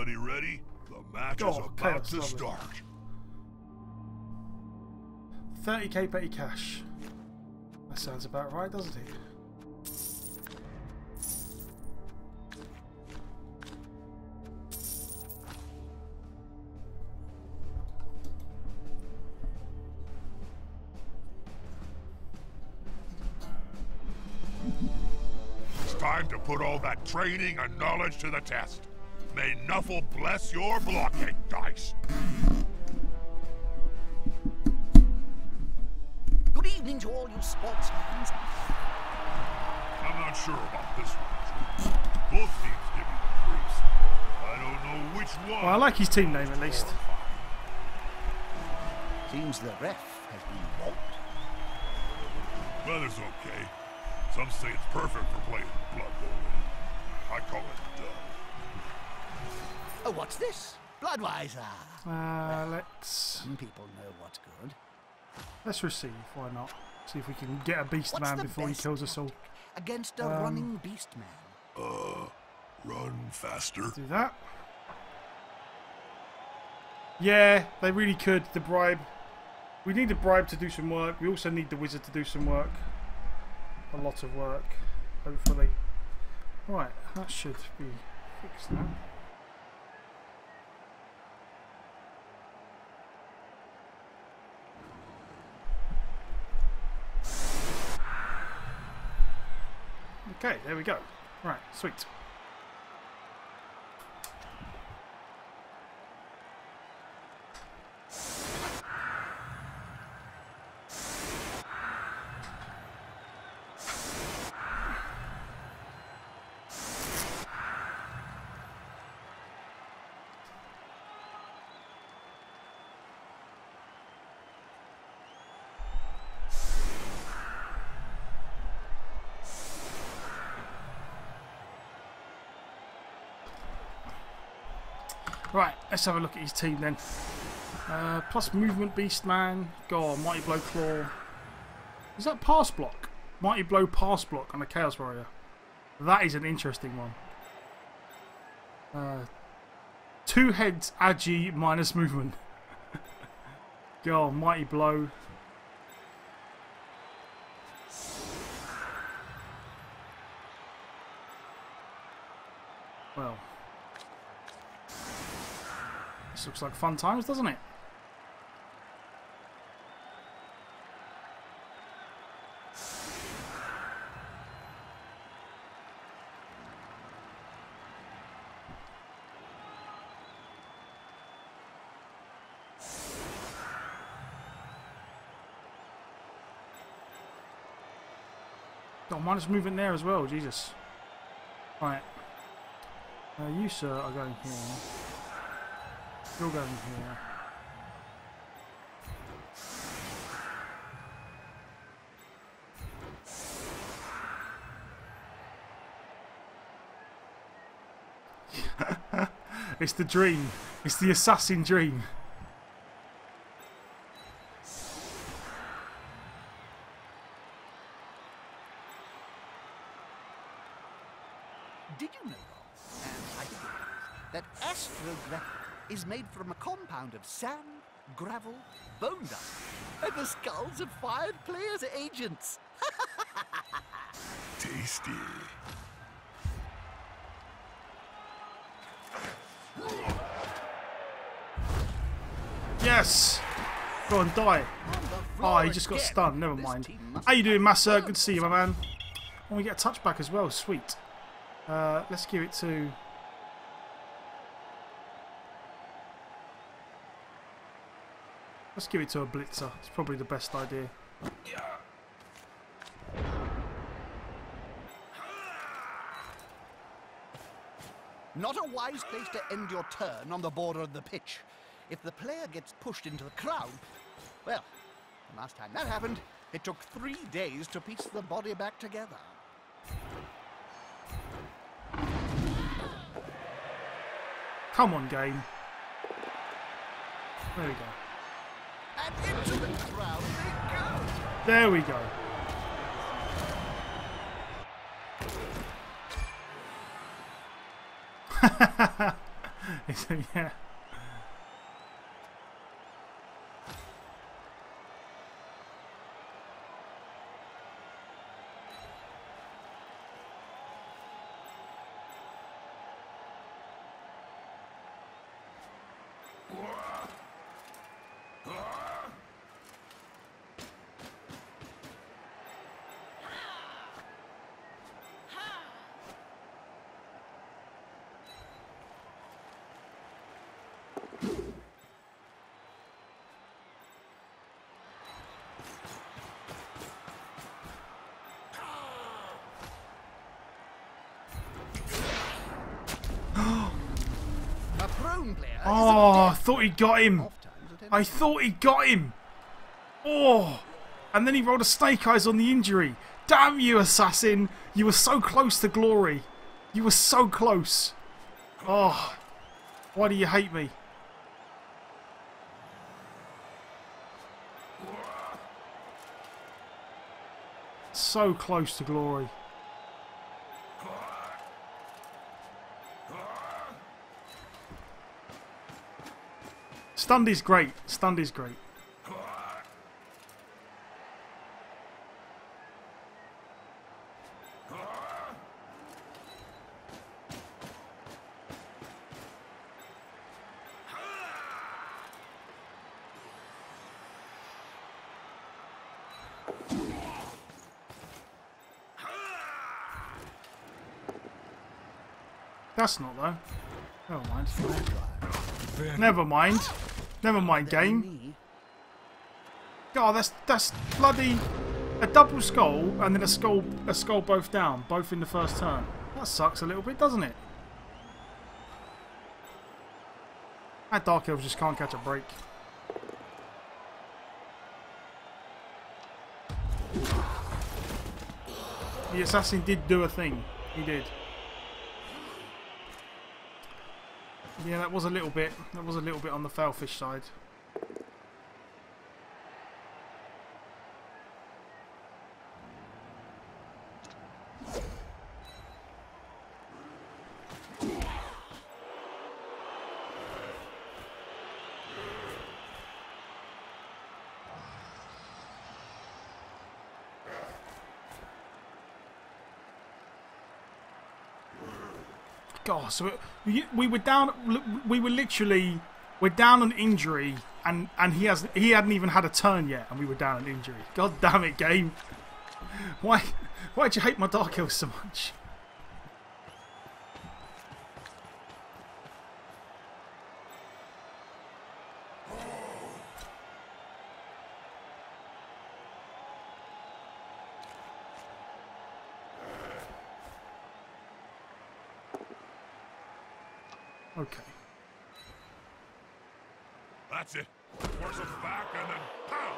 Everybody ready? The match is about to start. 30k petty cash. That sounds about right, doesn't it? It's time to put all that training and knowledge to the test. May Nuffle bless your blocking dice. Good evening to all you sports fans. I'm not sure about this one. Both teams give me the creeps. I don't know which one. Well, I like his team name at least. Seems the ref has been whopped. Weather's okay. Some say it's perfect for playing Blood Bowl. I call it dull. Oh, what's this? Bloodwiser. Let's Some people know what's good. receive. Why not? See if we can get a beast man before he kills us all. Against a running beast man. Run faster. Do that. Yeah, they really could. The bribe. We need the bribe to do some work. We also need the wizard to do some work. A lot of work, hopefully. Right, that should be fixed now. Okay, there we go. Right, sweet. Right, let's have a look at his team then. Plus movement beast man. Go on, mighty blow claw. Is that pass block? Mighty blow pass block on a chaos warrior. That is an interesting one. 2 heads agi minus movement. Go on, mighty blow. Well. This looks like fun times, doesn't it? Got minus movement there as well, Jesus. Right. You, sir, are going here. You're going here. It's the dream. It's the assassin dream. Did you know, and I think it is, that astrographic is made from a compound of sand, gravel, bone dust, and the skulls of 5 players' agents? Tasty. Yes! Go on, die. Oh, he just got stunned. Never mind. How you doing, Massa? Good to see you, my man. And we get a touchback as well. Sweet. Let's give it to... Let's give it to a blitzer. It's probably the best idea. Not a wise place to end your turn on the border of the pitch. If the player gets pushed into the crowd, well, the last time that happened, it took 3 days to piece the body back together. Come on, game. There we go. And into the crowd they go! There we go. Yeah. A prone player. Oh, I thought he got him. I thought he got him. Oh, and then he rolled a snake eyes on the injury. Damn you, assassin. You were so close to glory. You were so close. Oh, why do you hate me? So close to glory. Stunned is great. Stunned is great. That's not though. Never mind. Never mind. Never mind, game. God, that's bloody a double skull and then a skull both down, both in the first turn. That sucks a little bit, doesn't it? That Dark Elves just can't catch a break. The assassin did do a thing. He did. Yeah, that was a little bit. That was a little bit on the failfish side. God, so we were down. We were literally we're down on injury, and he hadn't even had a turn yet, and we were down on injury. God damn it, game! Why'd you hate my Dark Elves so much? Okay. That's it. Force him back and then pow!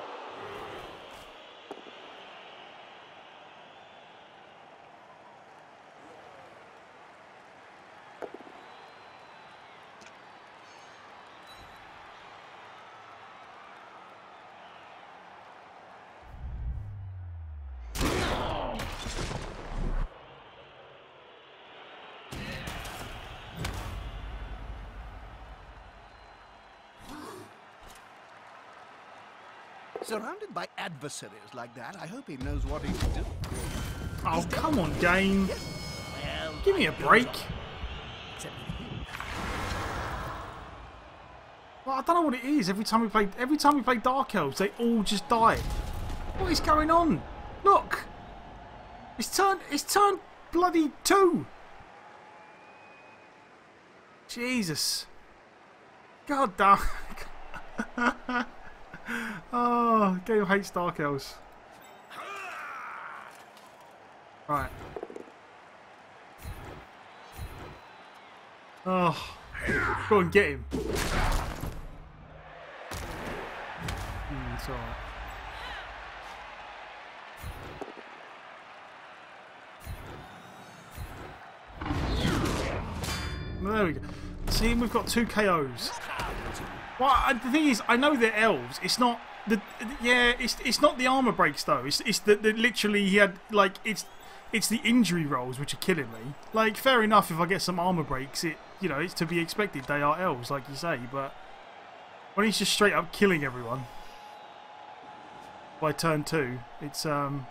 Surrounded by adversaries like that, I hope he knows what he's doing. Oh, come on, game. Give me a break. Well, I don't know what it is. Every time we play Dark Elves, they all just die. What is going on? Look. It's turn bloody 2. Jesus. God damn. Oh, game hates Dark Elves. Right. Oh, go and get him. It's alright. There we go. See, we've got 2 KOs. Well, the thing is, I know they're elves. It's not the it's not the armor breaks though. It's the literally he had like it's the injury rolls which are killing me. Like fair enough if I get some armor breaks, you know, it's to be expected. They are elves, like you say, but when he's just straight up killing everyone by turn 2, it's a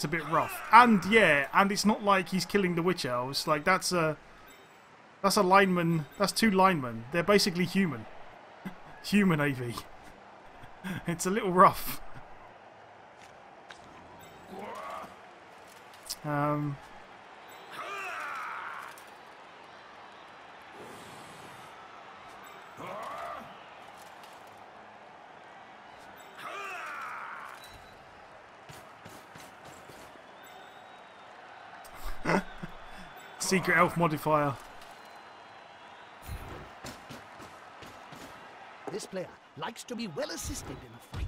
bit rough. And yeah, and it's not like he's killing the witch elves. Like that's a lineman. That's 2 linemen. They're basically human. Human AV. It's a little rough. Secret elf modifier. This player likes to be well assisted in a fight.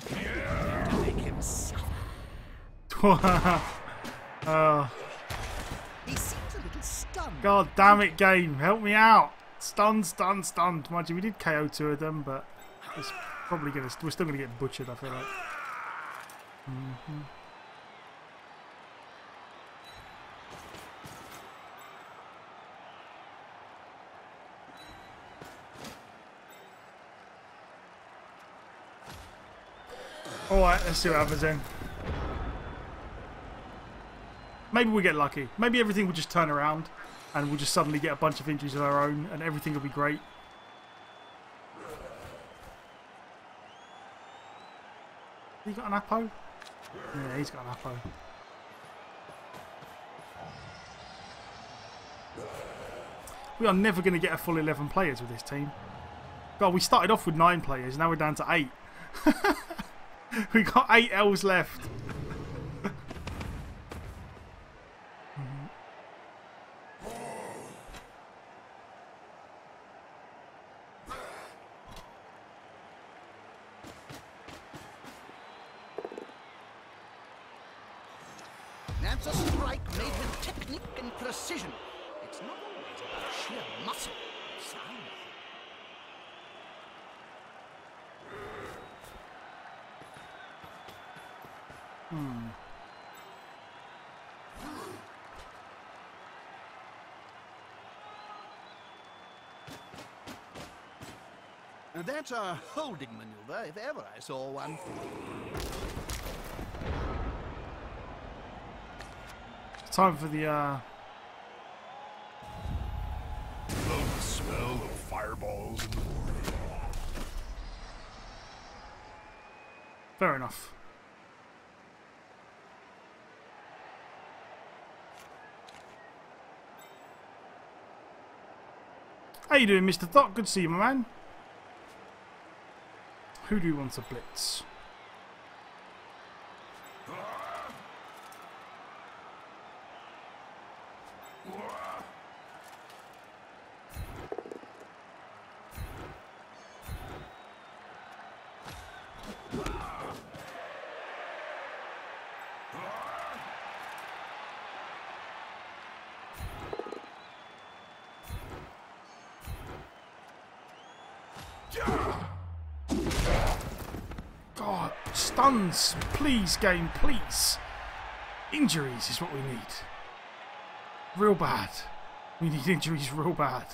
To make him suffer. He seems a little stunned. God damn it, game. Help me out. Stunned, stunned, stunned. Mind you, we did KO 2 of them, but it's probably we're still going to get butchered, I feel like. Alright, let's see what happens then. Maybe we get lucky. Maybe everything will just turn around and we'll just suddenly get a bunch of injuries of our own and everything will be great. He got an Apo? Yeah, he's got an Apo. We are never going to get a full 11 players with this team. God, we started off with 9 players, now we're down to 8. We got 8 elves left. Nance's strike made him technique and precision. It's not always about sheer muscle or sound. Now that's a holding maneuver, if ever I saw one. Time for the Love the smell of fireballs in the morning. Fair enough. How you doing, Mr. Thought? Good to see you, my man. Who do you want to blitz? God, stuns, please, game, please. Injuries is what we need. Real bad. We need injuries real bad.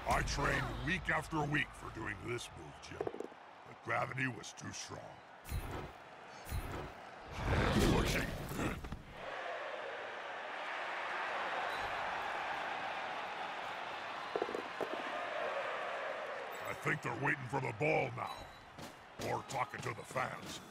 I trained week after week for doing this move, Jim. But gravity was too strong. Pushing. I think they're waiting for the ball now. Or talking to the fans.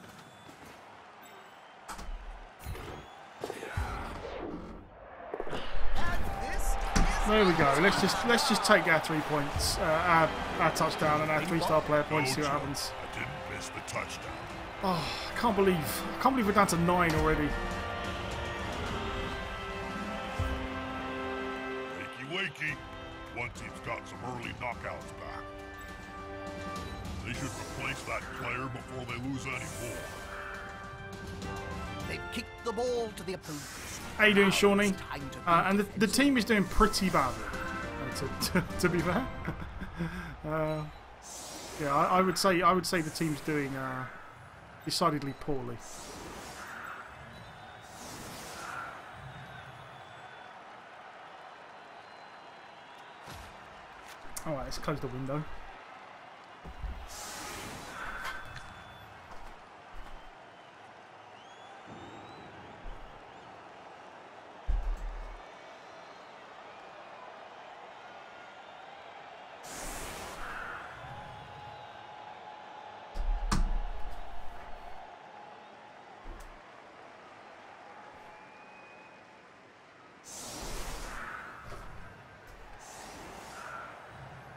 There we go. Let's just take our 3 points, our touchdown and our 3-star player points. See what happens. I didn't miss the touchdown. Oh, I can't believe we're down to 9 already. Wakey, wakey. One team's got some early knockouts back. They should replace that player before they lose any more. They've kicked the ball to the opponent. How you doing, Shawnee? And the defensive. team is doing pretty badly, to be fair. Yeah, I would say the team's doing decidedly poorly. All right, let's close the window.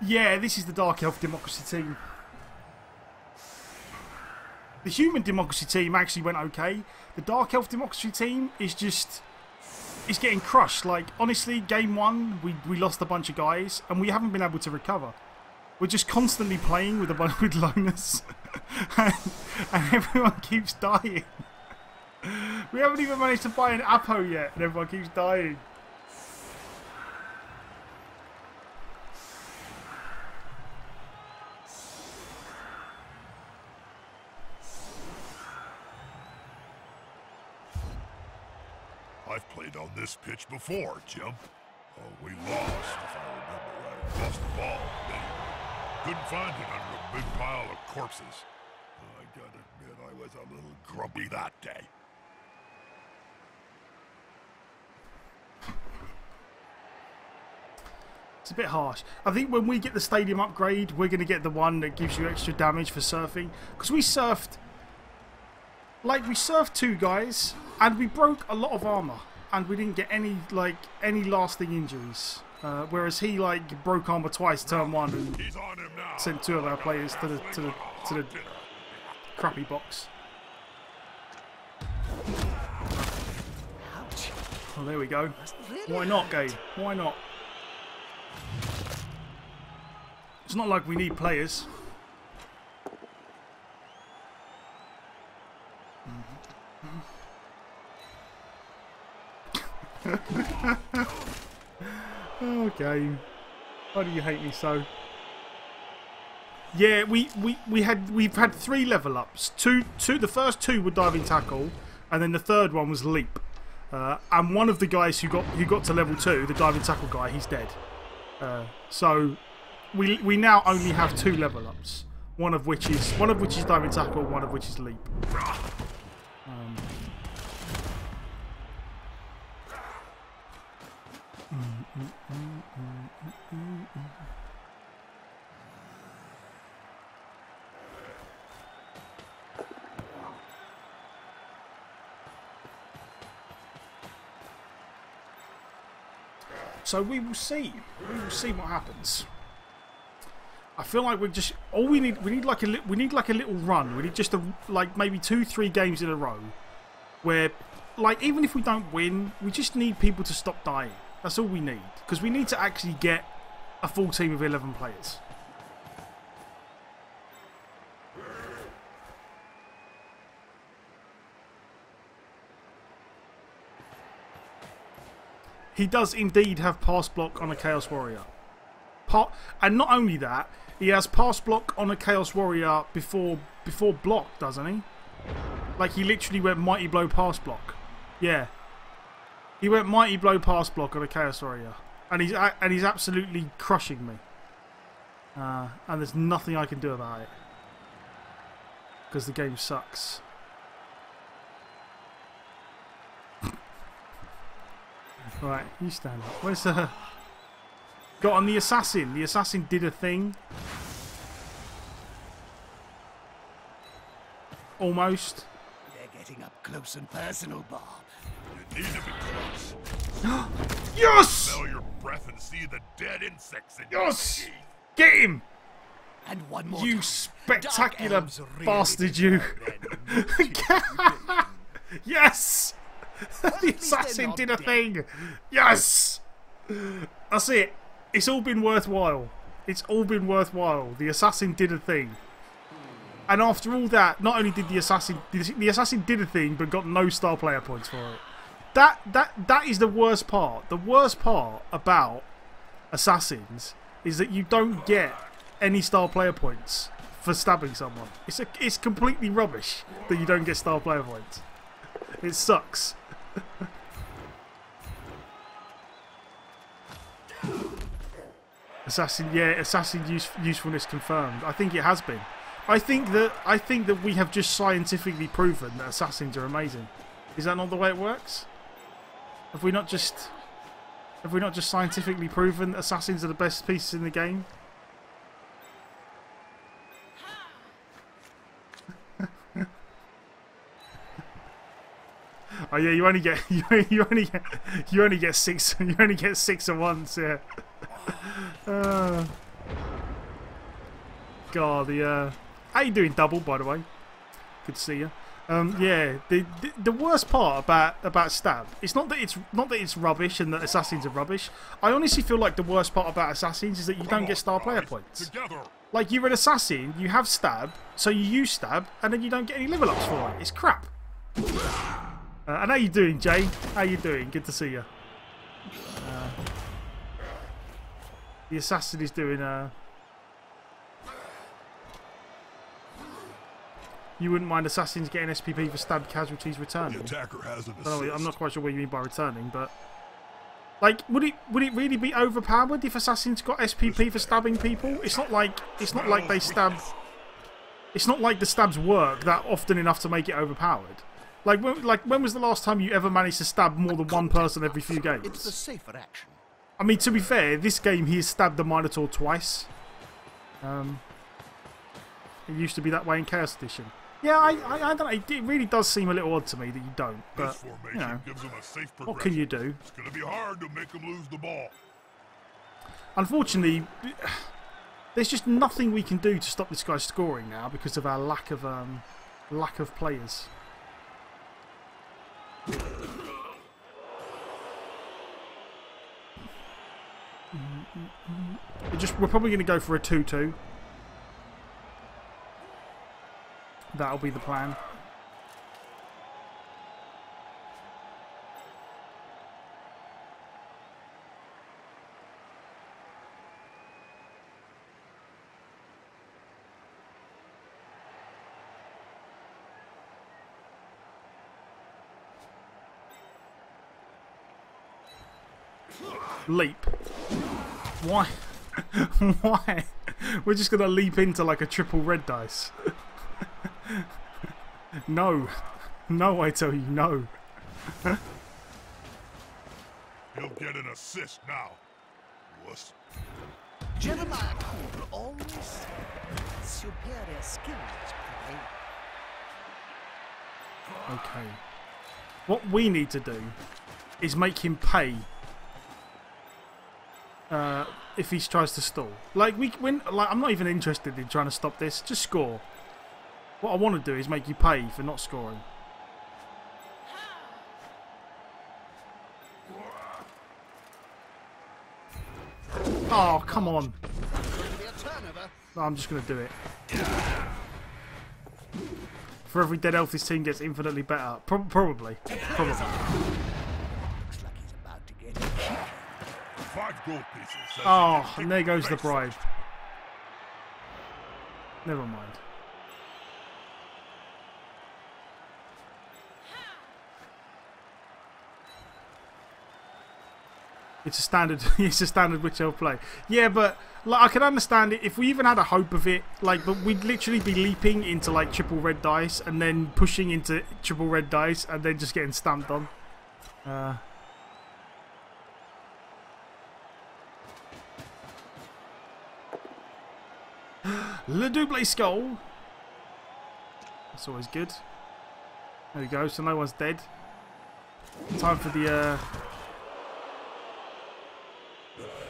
Yeah, this is the Dark Elf Democracy team. The Human Democracy team actually went okay. The Dark Elf Democracy team is just... it's getting crushed. Like, honestly, game 1, we lost a bunch of guys, and we haven't been able to recover. We're just constantly playing with a bunch with loners. and everyone keeps dying. We haven't even managed to buy an Apo yet, and everyone keeps dying. I've played on this pitch before, Jim. Oh, we lost, if I remember right. Lost the ball. They couldn't find it under a big pile of corpses. I gotta admit, I was a little grumpy that day. It's a bit harsh. I think when we get the stadium upgrade, we're going to get the one that gives you extra damage for surfing. Because we surfed... like, we surfed 2 guys, and we broke a lot of armor. And we didn't get any lasting injuries. Whereas he, like, broke armor twice turn 1 and He's on him now. sent 2 of our players to the crappy box. Ouch. Oh, there we go. Really Why not, hurt. Gabe? Why not? It's not like we need players. Oh, game. Why do you hate me so? Yeah, we've had 3 level ups. The first 2 were diving tackle, and then the third one was leap. And one of the guys who got to level 2, the diving tackle guy, he's dead. So we now only have 2 level ups. One of which is diving tackle, one of which is leap. So we will see. We will see what happens. I feel like we're just we need like a little run. We need just like maybe 2-3 games in a row where, like, even if we don't win, we just need people to stop dying. That's all we need, because we need to actually get a full team of 11 players. He does indeed have pass block on a Chaos Warrior. And not only that, he has pass block on a Chaos Warrior before block, doesn't he? Like, he literally went Mighty Blow pass block. Yeah. He went Mighty Blow pass block on a Chaos Warrior. And he's absolutely crushing me. And there's nothing I can do about it. Because the game sucks. Right, you stand up. Where's got on the assassin? The assassin did a thing. Almost. They're getting up close and personal, Bob. You need to be close. Yes! Smell your breath and see the dead insects in your Yes! teeth. Get him! And one more You time. spectacular Dark elves really bastard, deserve you. their Yes! The assassin did a thing! Yes! That's it. It's all been worthwhile. It's all been worthwhile. The assassin did a thing. And after all that, not only did the assassin did a thing, but got no star player points for it. That is the worst part. The worst part about assassins is that you don't get any star player points for stabbing someone. It's completely rubbish that you don't get star player points. It sucks. Assassin usefulness confirmed. I think it has been. I think that we have just scientifically proven that assassins are amazing. Is that not the way it works? Have we not just scientifically proven that assassins are the best pieces in the game? Oh yeah, you only get six at once. Yeah. God, how you doing, Double? By the way, good to see you. Yeah, the worst part about Stab, it's not that it's rubbish and that assassins are rubbish. I honestly feel like the worst part about assassins is that you don't get star player points. Like, you're an assassin, you have Stab, so you use Stab, and then you don't get any level ups for it. It's crap. And how you doing, Jay? How you doing? Good to see you. The assassin is doing. You wouldn't mind assassins getting SPP for stabbed casualties returning? The attacker has an assist. I'm not quite sure what you mean by returning, but like, would it really be overpowered if assassins got SPP for stabbing people? It's not like they stab. It's not like the stabs work that often enough to make it overpowered. Like when was the last time you ever managed to stab more than one person every few games? It's the safer action. I mean, to be fair, this game he has stabbed the Minotaur twice. It used to be that way in Chaos Edition. Yeah, I don't know. It really does seem a little odd to me that you don't. But you know, what can you do? It's going to be hard to make them lose the ball. Unfortunately, there's just nothing we can do to stop this guy scoring now because of our lack of players. We're probably going to go for a 2-2. That'll be the plan. Leap. Why? Why? We're just going to leap into like a triple red dice. No. No, I tell you, no. He'll get an assist now. Wuss. Jeremiah Cole always superior skills. Okay. What we need to do is make him pay if he tries to stall. Like I'm not even interested in trying to stop this. Just score. What I want to do is make you pay for not scoring. Oh, come on. No, I'm just going to do it. For every dead elf, this team gets infinitely better. Probably. Probably. Looks like he's about to get it. 5 gold pieces. Oh, and there goes the bribe. Never mind. It's a standard. It's a standard Witch Elf play. Yeah, but like, I can understand it if we even had a hope of it. Like, but we'd literally be leaping into like triple red dice and then pushing into triple red dice and then just getting stamped on. Le double skull. That's always good. There we go. So no one's dead. Time for the.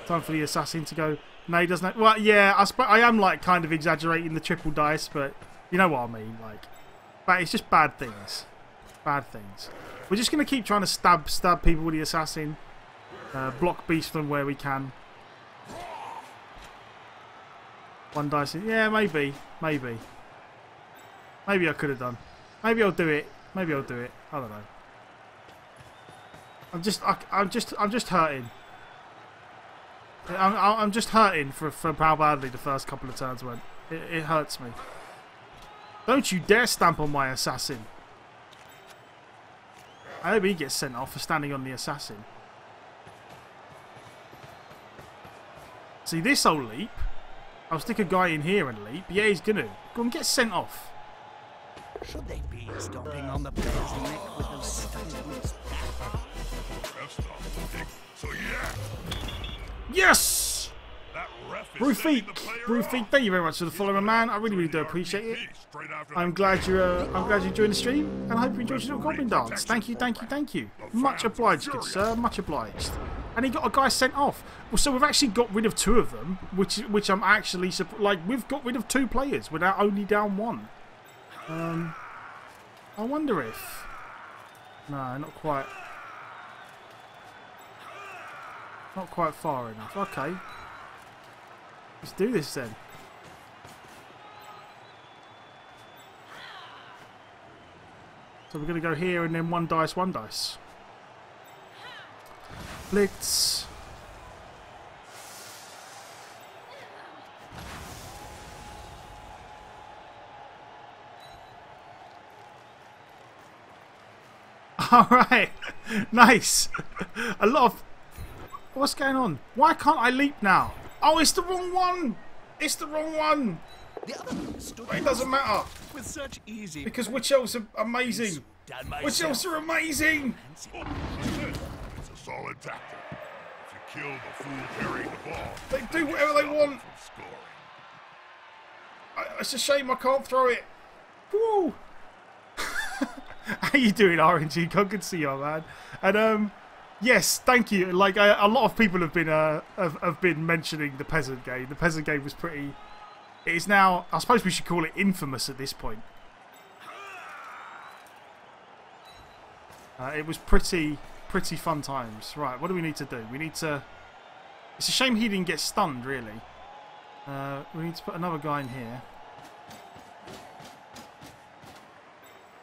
Time for the assassin to go. No, he doesn't. Well, yeah, I am like kind of exaggerating the triple dice, but you know what I mean. Like, But it's just bad things. Bad things. We're just going to keep trying to stab people with the assassin. Block beast from where we can. One dice. Yeah, maybe. Maybe. Maybe I could have done. Maybe I'll do it. Maybe I'll do it. I don't know. I'm just hurting. I'm just hurting for how badly the first couple of turns went. It hurts me. Don't you dare stamp on my assassin. I hope he gets sent off for standing on the assassin. See, this old leap. I'll stick a guy in here and leap. Yeah, he's gonna. Go and get sent off. Should they be stomping on the player's neck with those stones? That's not the thing. So yeah. Yes! Brufeek, thank you very much for the following, man. I really do appreciate it. I'm glad you joined the stream, and I hope you enjoyed your little goblin dance. Thank you. Much obliged, good sir. Much obliged. And he got a guy sent off. Well, so we've actually got rid of 2 of them, which I'm actually like. We've got rid of 2 players. We're now only down 1. I wonder if. No, not quite. Not quite far enough. Okay. Let's do this then. So we're going to go here and then 1 dice, 1 dice. Blitz. Alright. Nice. A lot of... What's going on? Why can't I leap now? Oh, it's the wrong one! It's the wrong one! The other stood But it doesn't matter. with such easy. Because witch elves are amazing. Witch elves are amazing! It's a solid tactic. If you kill the fool carrying the ball, They do whatever they want. from scoring. It's a shame I can't throw it. Woo! How you doing, RNG? God, good to see you, man. And yes, thank you. Like a lot of people have been mentioning the peasant game. The peasant game was pretty. It is now. I suppose we should call it infamous at this point. It was pretty fun times. Right, what do we need to do? We need to. It's a shame he didn't get stunned. Really. We need to put another guy in here.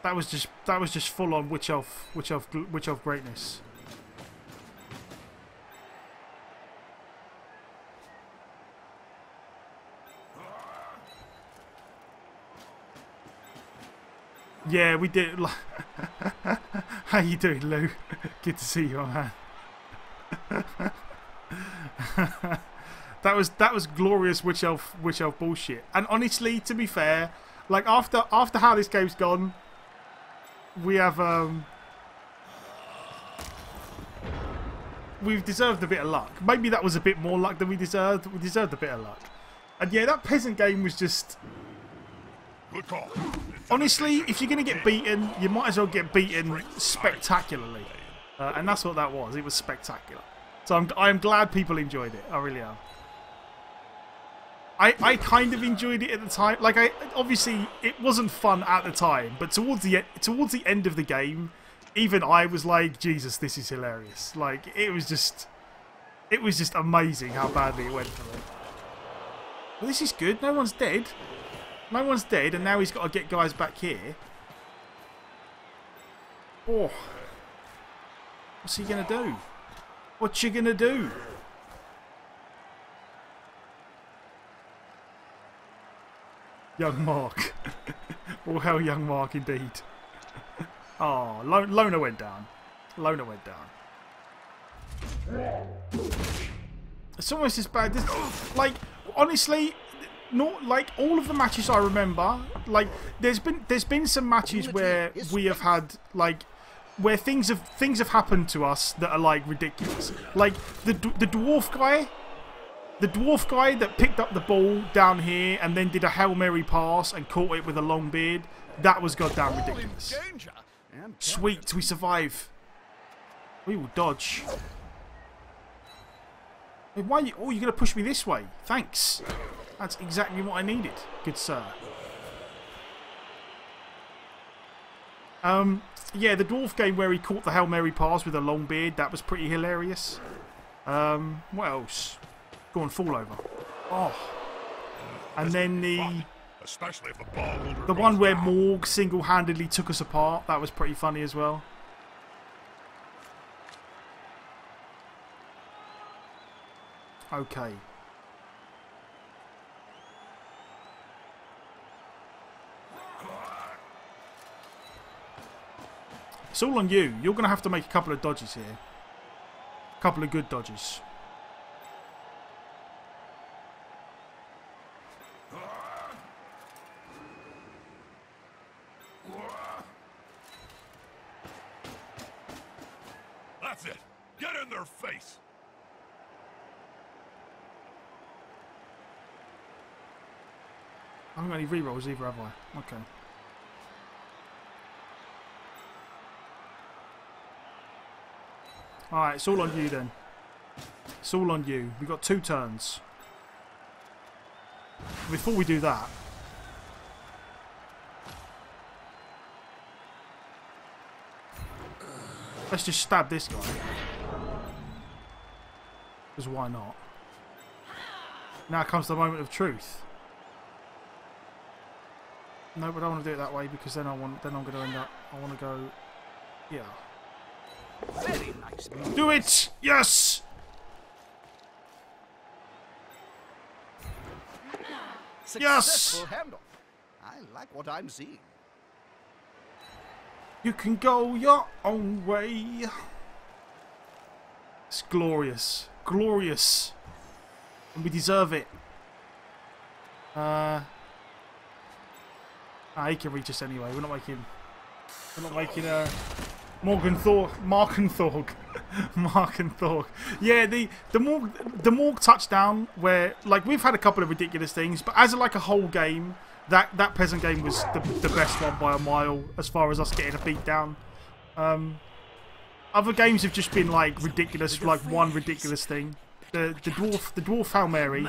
That was just full on witch elf greatness. Yeah, we did. How you doing, Lou? Good to see you, man. That was glorious witch elf bullshit. And honestly, to be fair, like after how this game's gone, we have we've deserved a bit of luck. Maybe that was a bit more luck than we deserved. We deserved a bit of luck. And yeah, that peasant game was just. Good call. Honestly, if you're going to get beaten, you might as well get beaten spectacularly. And that's what that was. It was spectacular. So I'm glad people enjoyed it. I really am. I kind of enjoyed it at the time. Like, obviously, it wasn't fun at the time. But towards the end of the game, even I was like, Jesus, this is hilarious. Like, it was just amazing how badly it went for me. Well, this is good. No one's dead. No one's dead, and now he's got to get guys back here. Oh. What's he going to do? What you going to do? Young Mark. Oh, hell, young Mark, indeed. Oh, Lona went down. Lona went down. It's almost as bad. Like, honestly... Not like all of the matches I remember. Like there's been some matches where we have had like where things have happened to us that are like ridiculous. Like the dwarf guy that picked up the ball down here and then did a Hail Mary pass and caught it with a long beard. That was goddamn ridiculous. Sweet, we survive. We will dodge. Hey, why? Oh, you're gonna push me this way? Thanks. That's exactly what I needed, good sir. Yeah, the dwarf game where he caught the Hail Mary pass with a long beard, that was pretty hilarious. What else? Go on, fall over. Oh. And then especially if the ball holder the one where Morg single-handedly took us apart, that was pretty funny as well. Okay. It's all on you. You're going to have to make a couple of dodges here. A couple of good dodges. That's it. Get in their face. I haven't got any rerolls either, have I? Okay. Alright, it's all on you then. It's all on you. We've got 2 turns. Before we do that... let's just stab this guy. Because why not? Now comes the moment of truth. No, but I don't want to do it that way because then I'm going to end up... I want to go... yeah. Very nice. Do it! Yes! Successful handle. I like what I'm seeing. You can go your own way. It's glorious. Glorious. And we deserve it. He can reach us anyway. We're not making Markenthorg. Yeah, the Morg touchdown where, like, we've had a couple of ridiculous things, but as like a whole game, that peasant game was the best one by a mile as far as us getting a beat down. Other games have just been like ridiculous, like one ridiculous thing. The dwarf Hail Mary,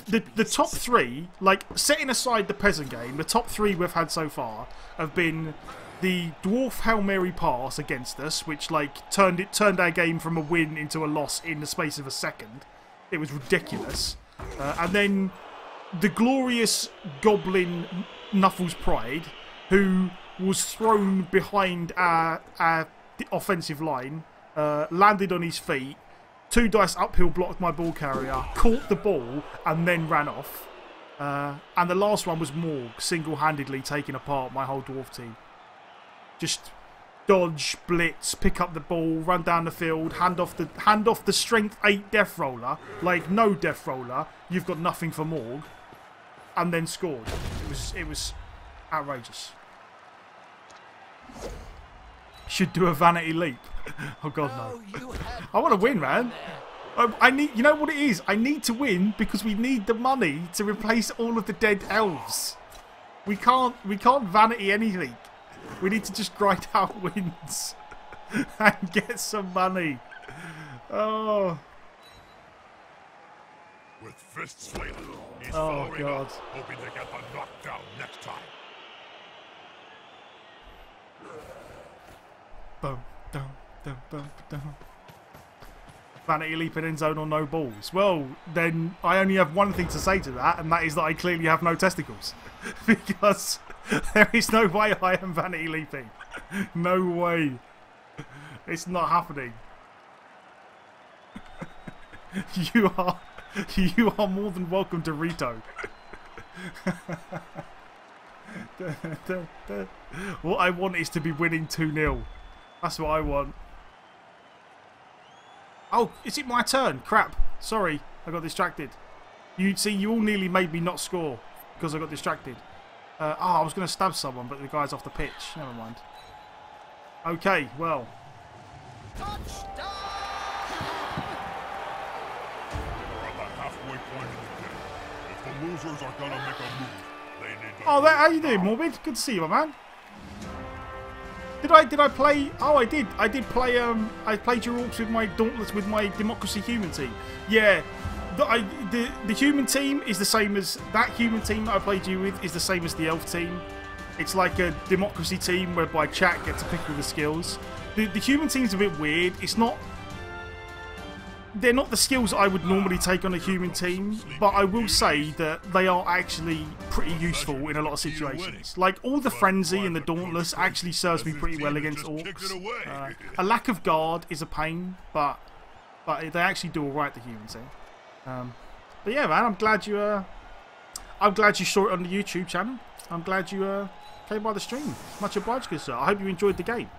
the top 3, like setting aside the peasant game, the top 3 we've had so far have been the dwarf Hail Mary pass against us, which like turned our game from a win into a loss in the space of a second. It was ridiculous. And then the glorious goblin Knuffles Pride, who was thrown behind our offensive line, landed on his feet, 2 dice uphill blocked my ball carrier, caught the ball, and then ran off. And the last one was Morg, single-handedly taking apart my whole dwarf team. Just dodge, blitz, pick up the ball, run down the field, hand off the strength 8 death roller, like no death roller. You've got nothing for Morg, and then scored. It was outrageous. Should do a vanity leap. Oh god, no! I want to win, man. I need. You know what it is? I need to win because we need the money to replace all of the dead elves. We can't vanity anything. We need to just grind out wins and get some money. Oh. With fists flailing, he's oh following god. up, hoping to get the knockdown next time. Boom, dum, dum, dum, dum. Vanity leap in end zone or no balls. Well, then I only have one thing to say to that, and that is that I clearly have no testicles. Because there is no way I am vanity leaping. No way. It's not happening. You are more than welcome to Rito. What I want is to be winning 2-0. That's what I want. Oh, is it my turn? Crap. Sorry, I got distracted. You see, you all nearly made me not score because I got distracted. I was going to stab someone, but the guy's off the pitch. Never mind. Okay, well. We're at the halfway point of the game. If the losers are gonna make a move, they need to... Oh, how you doing, Morbid? Good to see you, my man. Did I play? Oh, I did. I did play. I played your orcs with my Dauntless with my Democracy human team. Yeah, the human team is the same as that human team that I played you with is the same as the elf team. It's like a democracy team whereby chat gets to pick all the skills. The human team's a bit weird. It's not... They're not the skills I would normally take on a human team, but I will say that they are actually pretty useful in a lot of situations. Like, all the Frenzy and the Dauntless actually serves me pretty well against Orcs. A lack of guard is a pain, but they actually do alright, the human team. But yeah, man, I'm glad you saw it on the YouTube channel. I'm glad you came by the stream. Much obliged, good sir. I hope you enjoyed the game.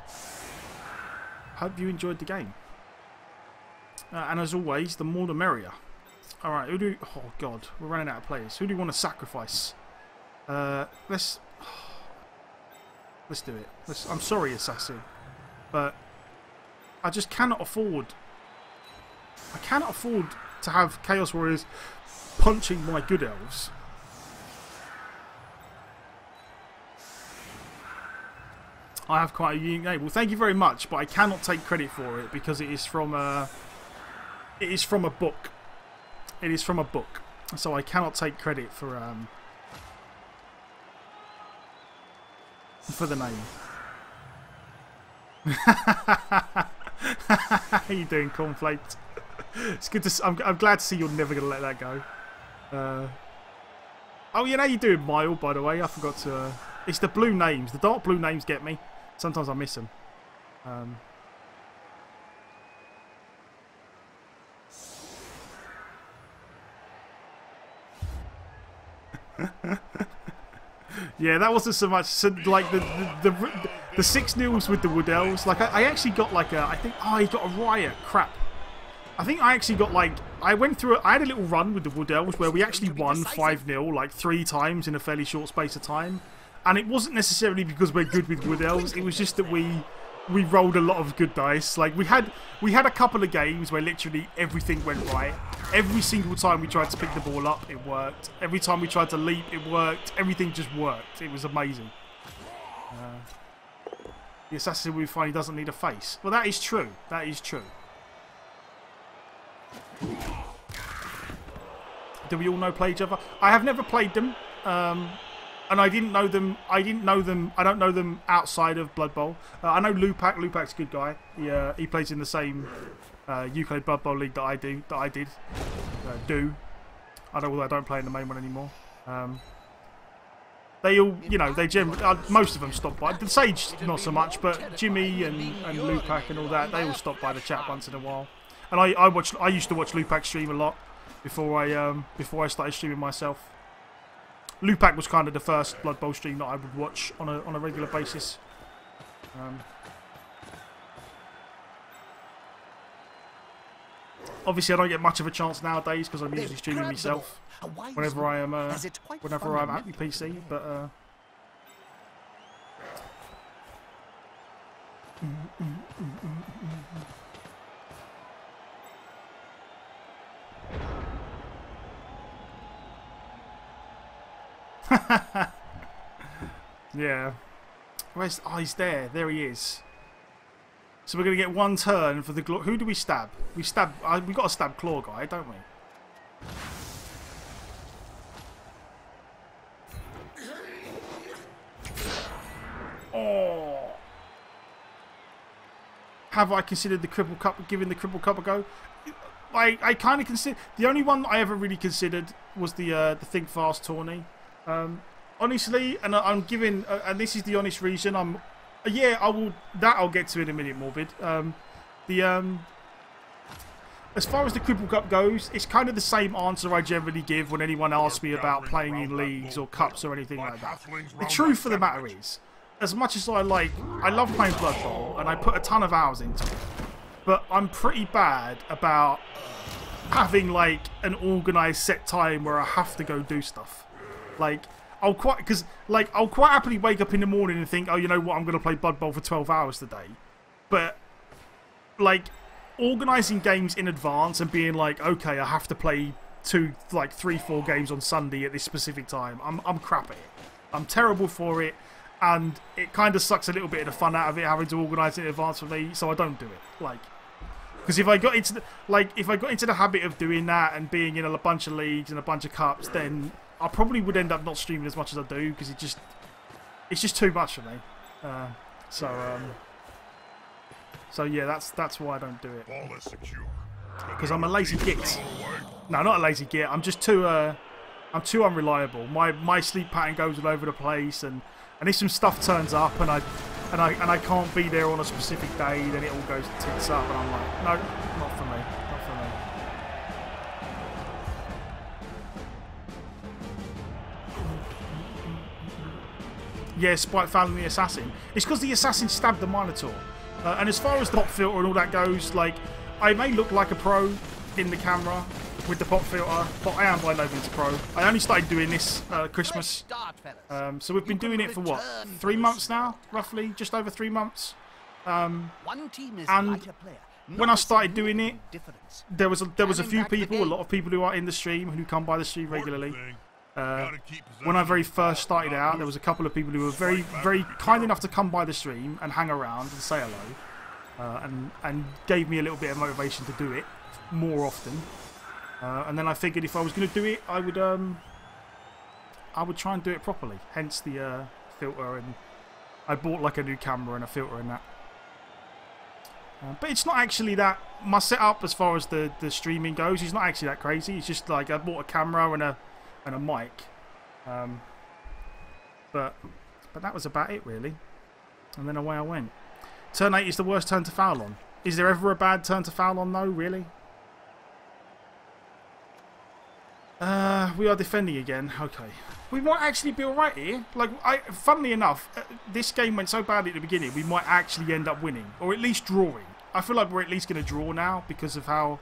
And as always, the more the merrier. Alright, oh god, we're running out of players. Who do you want to sacrifice? Let's do it. I'm sorry, Assassin, but I just cannot afford... I cannot afford to have Chaos Warriors punching my good elves. I have quite a unique name. Well, thank you very much, but I cannot take credit for it because it is from a book. It is from a book, so I cannot take credit for the name. How you doing, Cornflakes? It's good to. I'm glad to see you're never gonna let that go. Oh, you know you're doing Mile, by the way. I forgot to. It's the blue names. The dark blue names get me. Sometimes I miss them. Yeah, that wasn't so much. So, like the 6-0s with the Wood Elves. Like I actually got like a. I think. Oh, he got a riot. Crap. I think I actually got like. I went through. I had a little run with the Wood Elves where we actually won 5-0 like 3 times in a fairly short space of time. And it wasn't necessarily because we're good with Wood Elves. It was just that we rolled a lot of good dice. Like we had a couple of games where literally everything went right. Every single time we tried to pick the ball up, it worked. Every time we tried to leap, it worked. Everything just worked. It was amazing. The assassin we find he doesn't need a face. Well, that is true. That is true. Do we all play each other? I have never played them. And I didn't know them. I don't know them outside of Blood Bowl. I know Lupac. Lupac's a good guy. He plays in the same UK Blood Bowl league that I did. I know, although I don't play in the main one anymore. They all, they generally, most of them stop by. The Sage not so much, but Jimmy and Lupac and all that, they all stop by the chat once in a while. And I used to watch Lupac stream a lot before I started streaming myself. Lupac was kind of the first Blood Bowl stream that I would watch on a regular basis. Obviously, I don't get much of a chance nowadays because I'm usually streaming myself whenever I'm at my PC. But yeah. Where's... Oh, he's there. There he is. So we're going to get one turn for the... Who do we stab? We got to stab Claw Guy, don't we? Oh. Have I considered the Cripple Cup, giving the Cripple Cup a go? I kind of consider... The only one I ever really considered was the Think Fast tourney. Honestly, and I'm giving, and this is the honest reason. Yeah, I will. That I'll get to in a minute, Morbid. As far as the Cripple Cup goes, it's kind of the same answer I generally give when anyone asks me about playing in leagues or cups or anything like that. The truth of the matter is, as much as I love playing Blood Bowl and I put a ton of hours into it, but I'm pretty bad about having like an organised set time where I have to go do stuff. Like, I'll quite happily wake up in the morning and think, oh, you know what, I'm going to play Blood Bowl for 12 hours today. But, like, organising games in advance and being like, okay, I have to play 3, 4 games on Sunday at this specific time, I'm crap at it. I'm terrible for it, and it kind of sucks a little bit of the fun out of it having to organise it in advance for me, so I don't do it. Like, because if I got into the habit of doing that and being in a bunch of leagues and a bunch of cups, then I probably would end up not streaming as much as I do, because it it's just too much for me. So yeah, that's why I don't do it. Ball is secure. Because I'm a lazy git. No, not a lazy git. I'm just too I'm too unreliable. My sleep pattern goes all over the place, and if some stuff turns up and I can't be there on a specific day, then it all goes tits up, and I'm like, no, not for me, not for me. Yeah, Spike fouling the assassin. It's because the assassin stabbed the Minotaur. And as far as the pop filter and all that goes, like, I may look like a pro in the camera with the pop filter, but I am by no means a pro. I only started doing this Christmas. So we've been doing it for what, 3 months now, roughly, just over 3 months. And when I started doing it, there was a few people, a lot of people who are in the stream, who come by the stream regularly. When I very first started out, there was a couple of people who were very, very kind enough to come by the stream and hang around and say hello, and gave me a little bit of motivation to do it more often. And then I figured if I was going to do it, I would try and do it properly. Hence the filter, and I bought like a new camera and a filter and that. But it's not actually that. My setup as far as the streaming goes is not actually that crazy. It's just like I bought a camera and a mic, but that was about it really, and then away I went. Turn 8 is the worst turn to foul on. Is there ever a bad turn to foul on though, really? We are defending again. Okay, we might actually be alright here. Like, funnily enough, this game went so badly at the beginning, we might actually end up winning, or at least drawing. I feel like we're at least going to draw now because of how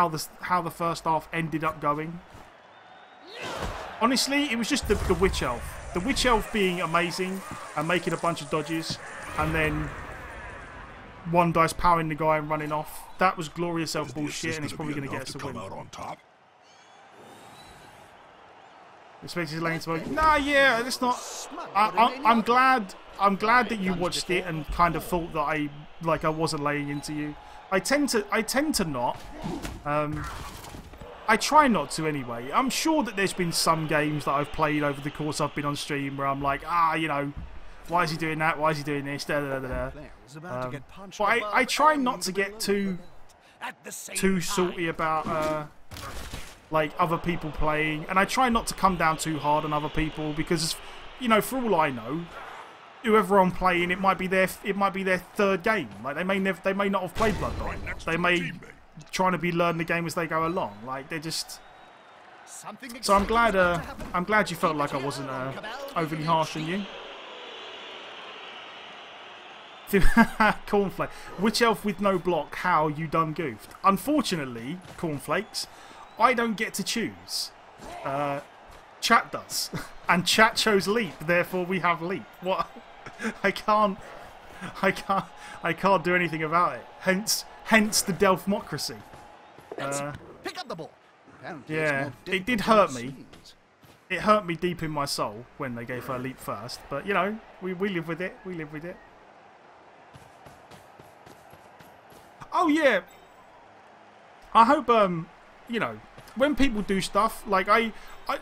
the first half ended up going. Honestly, it was just the Witch Elf. The Witch Elf being amazing and making a bunch of dodges, and then one dice powering the guy and running off. That was glorious elf bullshit, and it's probably going to get us a win. Expect his lane to nah, yeah, it's not. I'm glad that you watched it and kind of thought that I wasn't laying into you. I tend to not. I try not to anyway. I'm sure that there's been some games that I've played over the course I've been on stream where I'm like, you know, why is he doing that? Why is he doing this? Da, da, da, da. But I try not to get too salty about like other people playing, and I try not to come down too hard on other people because, you know, for all I know, whoever I'm playing, it might be their third game. Like they may not have played Bloodborne. They may trying to learn the game as they go along. Like they're just. So I'm glad you felt like I wasn't overly harsh on you. Cornflake. Which elf with no block? How you done goofed? Unfortunately, Cornflakes, I don't get to choose. Chat does, and chat chose leap. Therefore, we have leap. What? I can't do anything about it. Hence the Delfmocracy. Pick up the ball. Yeah, it did hurt me. It hurt me deep in my soul when they gave her leap first. But you know, we live with it. We live with it. Oh yeah. I hope you know, when people do stuff like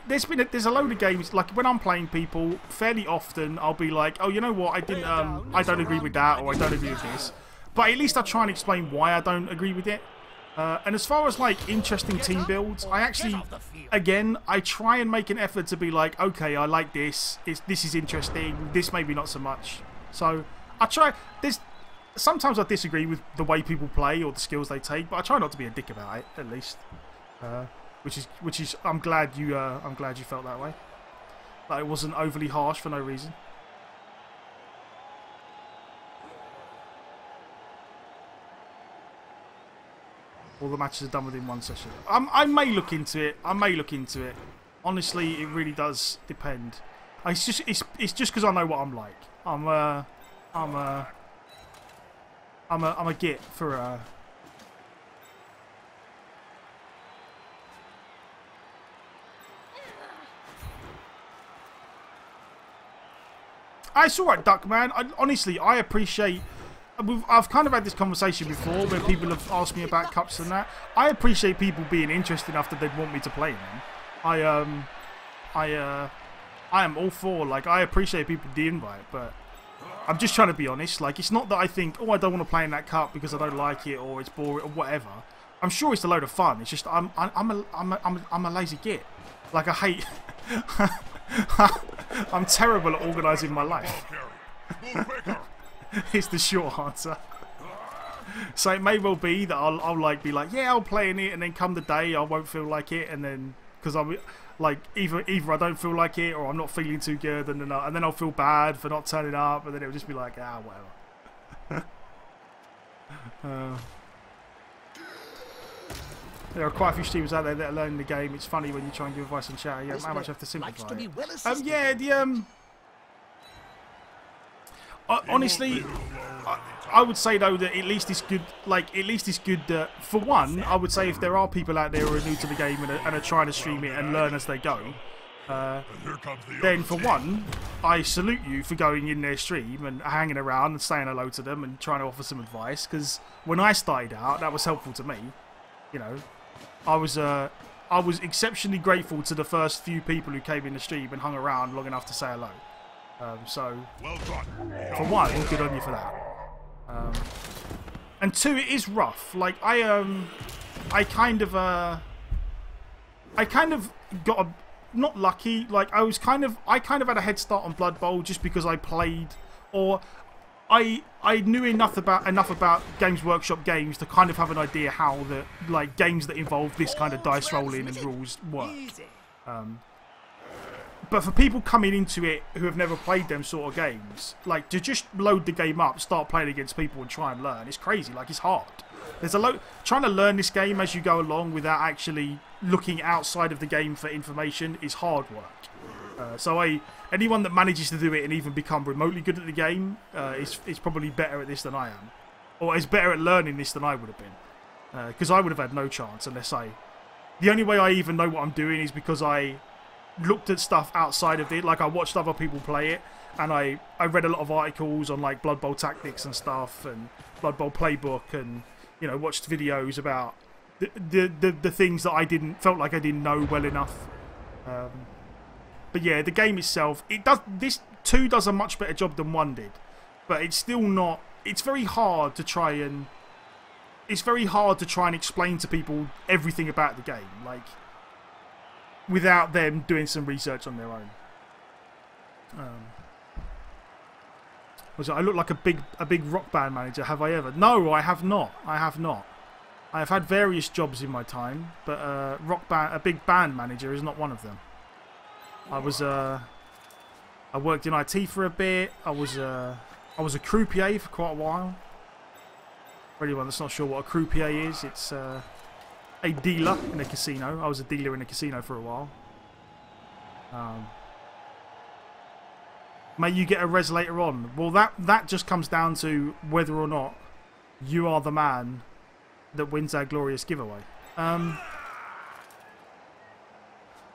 there's a load of games like when I'm playing people fairly often I'll be like, oh, you know what, I don't agree with that, or I don't agree with this. But at least I try and explain why I don't agree with it. And as far as like interesting team builds, I actually, again, I try and make an effort to be like, okay, I like this. This is interesting. This maybe not so much. So I try. Sometimes I disagree with the way people play or the skills they take, but I try not to be a dick about it. At least, which is I'm glad you felt that way. That it wasn't overly harsh for no reason. All the matches are done within one session. I may look into it. Honestly, it really does depend. It's just because I know what I'm like. I'm a git for It's alright, Duckman. Honestly, I appreciate. I've kind of had this conversation before where people have asked me about cups and that. I appreciate people being interested enough that they'd want me to play them. I I am all for, like, I appreciate people the invite, but I'm just trying to be honest. Like, it's not that I think, oh, I don't want to play in that cup because I don't like it or it's boring or whatever. I'm sure it's a load of fun. It's just I'm a lazy git. Like, I hate. I'm terrible at organising my life. It's the short answer. So it may well be that I'll like be like, yeah, I'll play in it, and then come the day I won't feel like it, and then because I'm like either I don't feel like it or I'm not feeling too good, and then I'll feel bad for not turning up, and then it'll just be like, ah, whatever. There are quite a few streamers out there that are learning the game. It's funny when you try and give advice on chat. Yeah, how much you have to simplify it. Yeah, honestly, I would say though that at least it's good. Like, at least it's good that, for one, I would say if there are people out there who are new to the game and are trying to stream it and learn as they go, then for one, I salute you for going in their stream and hanging around and saying hello to them and trying to offer some advice. Because when I started out, that was helpful to me. You know, I was exceptionally grateful to the first few people who came in the stream and hung around long enough to say hello. So, for one, good on you for that. And two, it is rough. Like, I kind of got not lucky. Like, I kind of had a head start on Blood Bowl just because I played, or I knew enough about Games Workshop games to kind of have an idea how the games that involve this kind of dice rolling and rules work. But for people coming into it who have never played them sort of games, like, to just load the game up, start playing against people and try and learn, it's crazy. Like, it's hard. There's a lot trying to learn this game as you go along without actually looking outside of the game for information is hard work. So anyone that manages to do it and even become remotely good at the game is probably better at this than I am, or is better at learning this than I would have been, because I would have had no chance unless the only way I even know what I'm doing is because I looked at stuff outside of it. Like, I watched other people play it, and I read a lot of articles on, like, Blood Bowl tactics and stuff, and Blood Bowl playbook, and, you know, watched videos about the things that I felt like I didn't know well enough. But yeah, the game itself, this 2 does a much better job than 1 did, but it's still not. It's very hard to try and explain to people everything about the game, like, without them doing some research on their own. I look like a big rock band manager. Have I ever? No, I have not. I have not. I have had various jobs in my time, but a big band manager is not one of them. I worked in IT for a bit. I was a croupier for quite a while. For anyone that's not sure what a croupier is, it's a dealer in a casino. I was a dealer in a casino for a while. May you get a res later on. Well, that just comes down to whether or not you are the man that wins our glorious giveaway.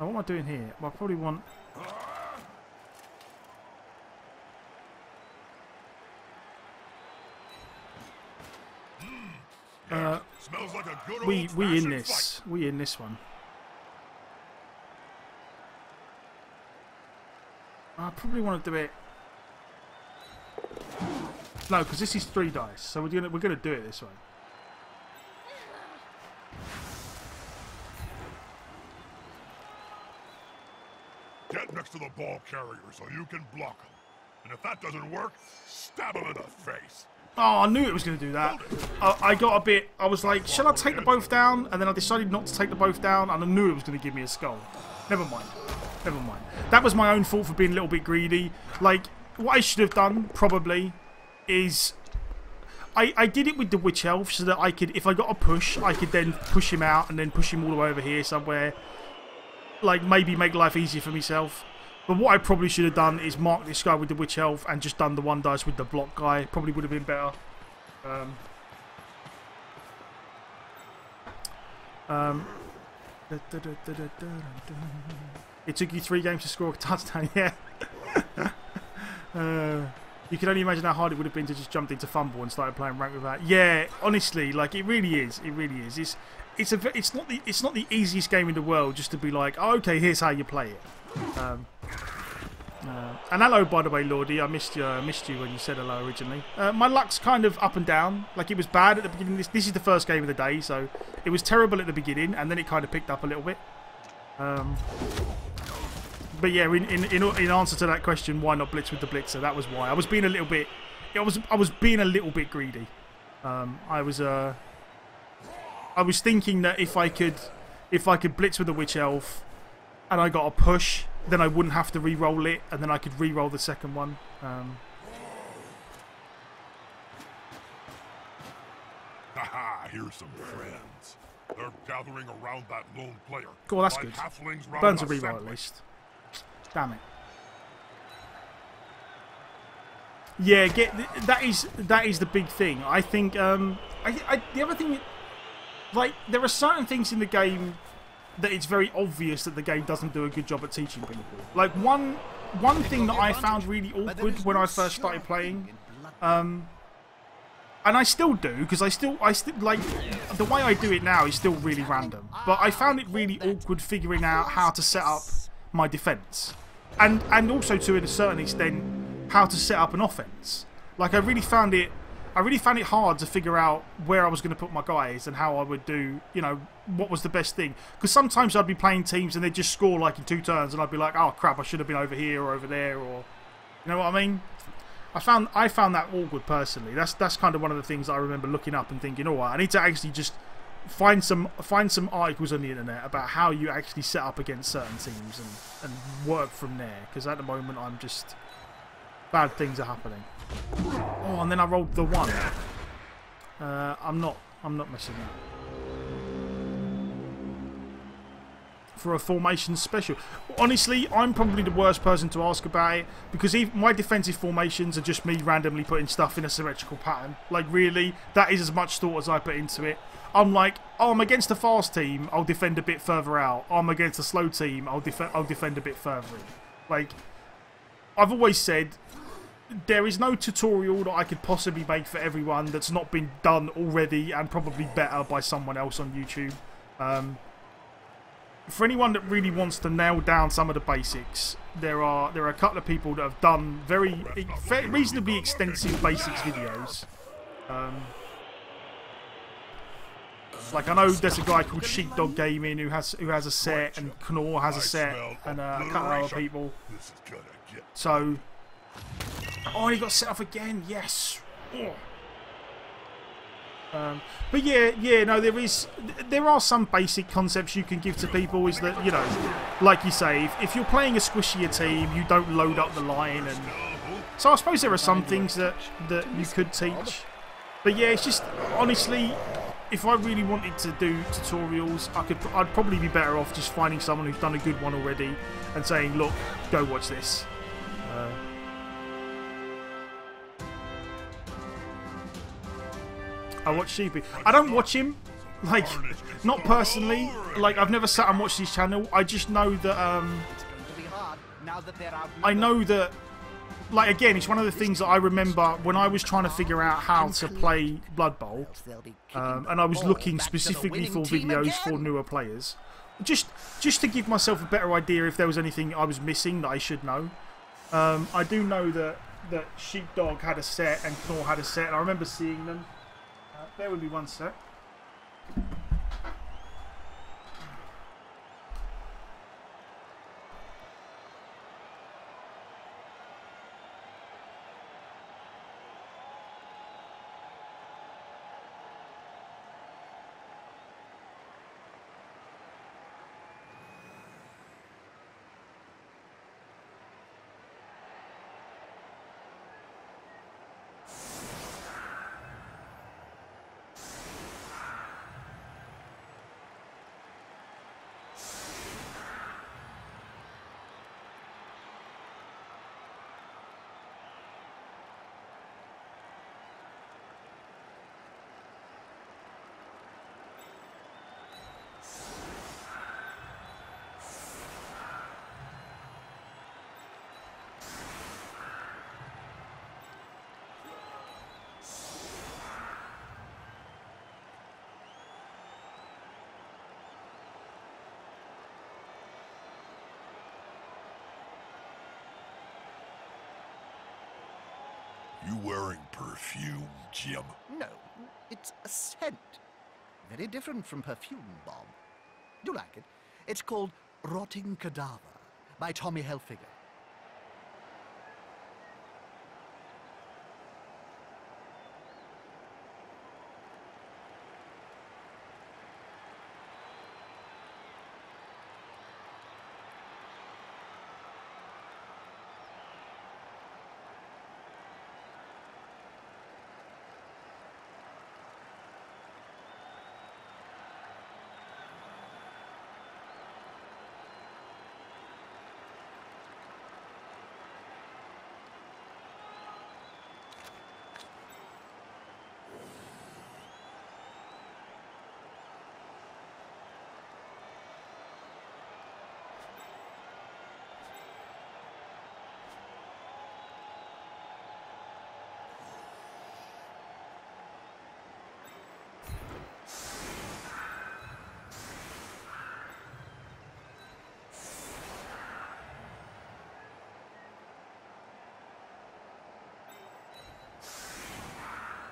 Now, what am I doing here? Well, I probably want. Smells like a good we in this. Fight. We in this one. I probably want to do it. No, because this is 3 dice, so we're gonna do it this way. Get next to the ball carrier so you can block him. And if that doesn't work, stab him in the face. Oh, I knew it was going to do that. I got a bit. I was like, shall I take the both down? And then I decided not to take the both down, and I knew it was going to give me a skull. Never mind. Never mind. That was my own fault for being a little bit greedy. Like, what I should have done, probably, is I did it with the Witch Elf so that I could, if I got a push, I could then push him out and then push him all the way over here somewhere. Like, maybe make life easier for myself. But what I probably should have done is mark this guy with the Witch Elf and just done the 1 dice with the block guy. Probably would have been better. It took you 3 games to score a touchdown, yeah. You can only imagine how hard it would have been to just jump into fumble and started playing rank with that. Yeah, honestly, like, it really is. It really is. It's not the easiest game in the world just to be like, oh, okay, here's how you play it. And hello, by the way, Lordy. I missed you when you said hello originally. My luck's kind of up and down. Like, it was bad at the beginning. This is the first game of the day, so it was terrible at the beginning, and then it kind of picked up a little bit. But yeah, in answer to that question, why not blitz with the blitzer? That was why. I was being a little bit. I was being a little bit greedy. I was thinking that if I could blitz with the witch elf, and I got a push, then I wouldn't have to re-roll it, and then I could re-roll the second one. Haha, here's some friends. They're gathering around that lone player. Cool, that's like good. halflings round Burns a a re-roll at sandwich. least. Damn it. Yeah, that is the big thing. I think the other thing, like, there are certain things in the game that it's very obvious that the game doesn't do a good job at teaching people. Like, one thing that I found really awkward when I first started playing, and I still do, because I still like, the way I do it now is still really random, but I found it really awkward figuring out how to set up my defense, and also, to a certain extent, how to set up an offense. Like, I really found it hard to figure out where I was going to put my guys and how I would do, you know, what was the best thing. Because sometimes I'd be playing teams and they'd just score like in 2 turns, and I'd be like, oh crap, I should have been over here or over there, or, you know what I mean? I found that awkward personally. That's kind of one of the things that I remember looking up and thinking, oh, I need to actually just find some articles on the internet about how you actually set up against certain teams and work from there. Because at the moment I'm just, bad things are happening. Oh, and then I rolled the 1. I'm not messing up. For a formation special. Honestly, I'm probably the worst person to ask about it, because my defensive formations are just me randomly putting stuff in a symmetrical pattern. Like, really, that is as much thought as I put into it. I'm like, oh, I'm against a fast team, I'll defend a bit further out. Oh, I'm against a slow team, I'll defend a bit further in. Like, I've always said, there is no tutorial that I could possibly make for everyone that's not been done already and probably better by someone else on YouTube. For anyone that really wants to nail down some of the basics, there are a couple of people that have done reasonably extensive basics videos. Like, I know there's a guy called Sheepdog Gaming who has a set, and Knorr has a set, and a couple of other people. So, oh, he got set off again. Yes. Oh. But yeah, no, there are some basic concepts you can give to people. Is that, you know, like you say, if you're playing a squishier team, you don't load up the line, and so I suppose there are some things that you could teach. But yeah, it's just, honestly, if I really wanted to do tutorials, I'd probably be better off just finding someone who's done a good one already and saying, look, go watch this. I watch Sheepy. I don't watch him, like, not personally. Like, I've never sat and watched his channel. I just know that, like, again, it's one of the things that I remember when I was trying to figure out how to play Blood Bowl, and I was looking specifically for videos for newer players, just to give myself a better idea if there was anything I was missing that I should know. I do know that Sheepdog had a set and Knorr had a set, and I remember seeing them. Bear with me one sec. You wearing perfume, Jim? No, it's a scent. Very different from perfume, Bob. Do you like it? It's called Rotting Cadaver by Tommy Hilfiger.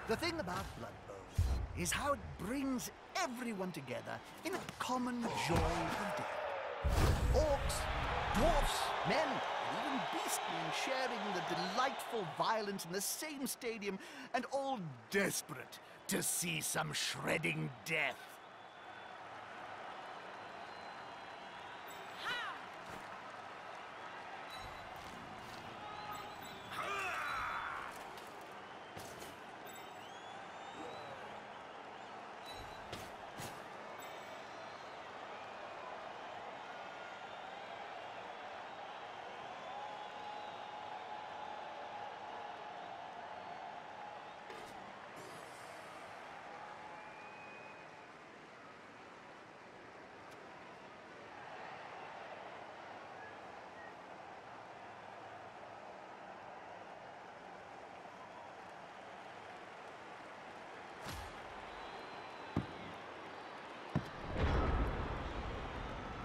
The thing about Blood Bowl is how it brings everyone together in a common joy of death. Orcs, dwarfs, men, and even beastmen sharing the delightful violence in the same stadium and all desperate to see some shredding death.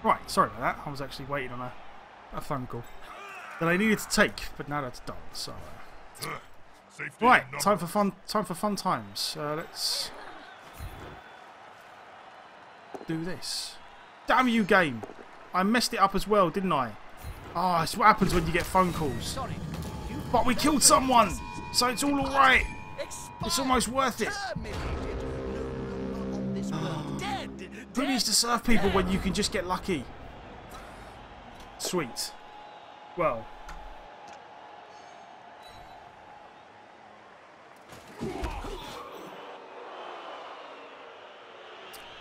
Right, sorry about that. I was actually waiting on a phone call that I needed to take, but now that's done. So, Safety right, in time for numbers. fun times. Let's do this. Damn you, game! I messed it up as well, didn't I? Ah, it's what happens when you get phone calls. Sorry, But we killed someone, so it's all alright. It's almost worth it. Who needs to serve people when you can just get lucky? Sweet. Well.